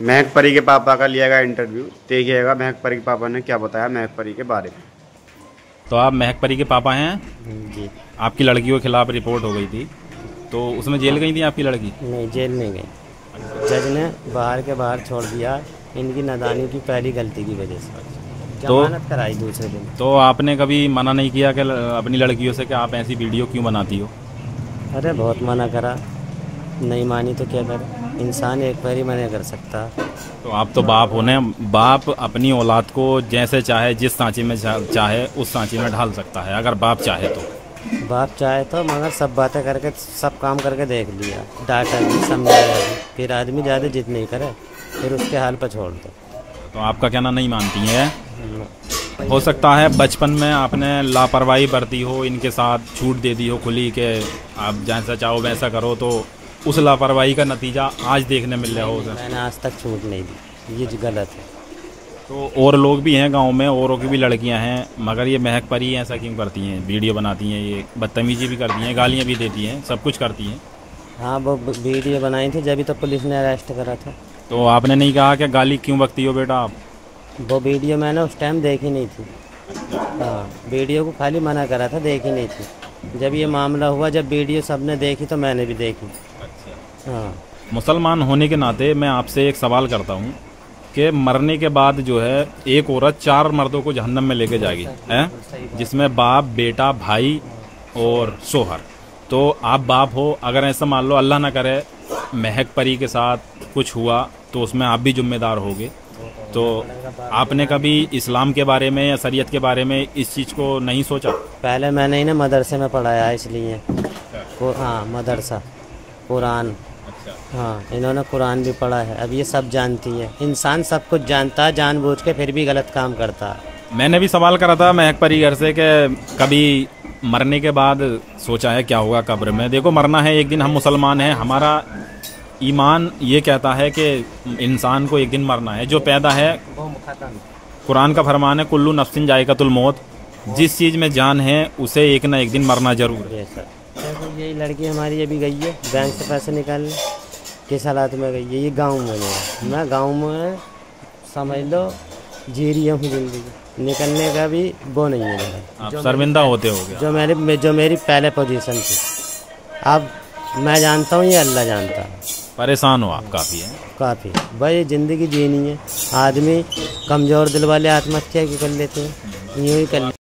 महक परी के पापा का लिया गया इंटरव्यू, देखिएगा महक परी के पापा ने क्या बताया महक परी के बारे में। तो आप महक परी के पापा हैं जी। आपकी लड़की के खिलाफ रिपोर्ट हो गई थी, तो उसमें जेल गई थी आपकी लड़की? नहीं, जेल नहीं गई। जज ने बाहर के बाहर छोड़ दिया इनकी नादानी की पहली गलती की वजह से। जमानत कराई दूसरे दिन। तो आपने कभी मना नहीं किया कि अपनी लड़कियों से कि आप ऐसी वीडियो क्यों बनाती हो? अरे बहुत मना करा, नहीं मानी तो क्या करे, इंसान एक बार ही मना कर सकता। तो आप तो बाप होने, बाप अपनी औलाद को जैसे चाहे जिस सांचे में चाहे उस सांचे में ढाल सकता है, अगर बाप चाहे तो। बाप चाहे तो, मगर सब बातें करके सब काम करके देख लिया, डांटा भी, समझाया भी, फिर आदमी ज़्यादा जिद नहीं करे, फिर उसके हाल पर छोड़ दो। तो आपका कहना नहीं मानती है? हो सकता है बचपन में आपने लापरवाही बरती हो, इनके साथ छूट दे दी हो खुली कि आप जैसा चाहो वैसा करो, तो उस लापरवाही का नतीजा आज देखने मिल रहा हो। मैंने आज तक छूट नहीं दी, ये गलत है। तो और लोग भी हैं गांव में, औरों की भी लड़कियां हैं, मगर ये महक परी ऐसा क्यों करती हैं? वीडियो बनाती हैं, ये बदतमीजी भी करती हैं, गालियां भी देती हैं, सब कुछ करती हैं। हाँ, वो वीडियो बनाई थी जब तो पुलिस ने अरेस्ट करा था। तो आपने नहीं कहा कि गाली क्यों बकती हो बेटा आप? वो वीडियो मैंने उस टाइम देखी नहीं थी। हाँ, वीडियो को खाली मना करा था, देखी नहीं थी। जब ये मामला हुआ, जब वीडियो सबने देखी तो मैंने भी देखी। हाँ। मुसलमान होने के नाते मैं आपसे एक सवाल करता हूँ कि मरने के बाद जो है एक औरत 4 मर्दों को जहन्नम में लेके जाएगी, हैं, जिसमें बाप, बेटा, भाई और शोहर। तो आप बाप हो, अगर ऐसा मान लो अल्लाह ना करे महक परी के साथ कुछ हुआ तो उसमें आप भी जिम्मेदार होगे। तो आपने कभी इस्लाम के बारे में या शरीयत के बारे में इस चीज़ को नहीं सोचा? पहले मैंने इन्हें मदरसे में पढ़ाया इसलिए। हाँ, मदरसा, कुरान। हाँ, इन्होंने कुरान भी पढ़ा है। अब ये सब जानती है, इंसान सब कुछ जानता है, जानबूझ के फिर भी गलत काम करता है। मैंने भी सवाल करा था महक परी घर से कि कभी मरने के बाद सोचा है क्या होगा कब्र में? देखो, मरना है एक दिन, हम मुसलमान हैं, हमारा ईमान ये कहता है कि इंसान को एक दिन मरना है। जो पैदा है, कुरान का फरमान है कुल्लू नफ्सिन जायकातुल मौत, जिस चीज़ में जान है उसे एक ना एक दिन मरना जरूर है। यही लड़की हमारी अभी गई है बैंक से पैसे निकालने, किस हालात में गई है? ये गांव में है, मैं गांव में समझ लो जी रही हूँ जिंदगी, निकलने का भी वो नहीं है मेरा। आप शर्मिंदा होते हो गया। जो मेरी पहले पोजीशन थी, अब मैं जानता हूँ, ये अल्लाह जानता है। परेशान हो आप काफ़ी? है काफ़ी भाई, ज़िंदगी जीनी है। आदमी कमज़ोर दिल वाले आत्महत्या क्यों कर लेते हैं? यूँ ही कर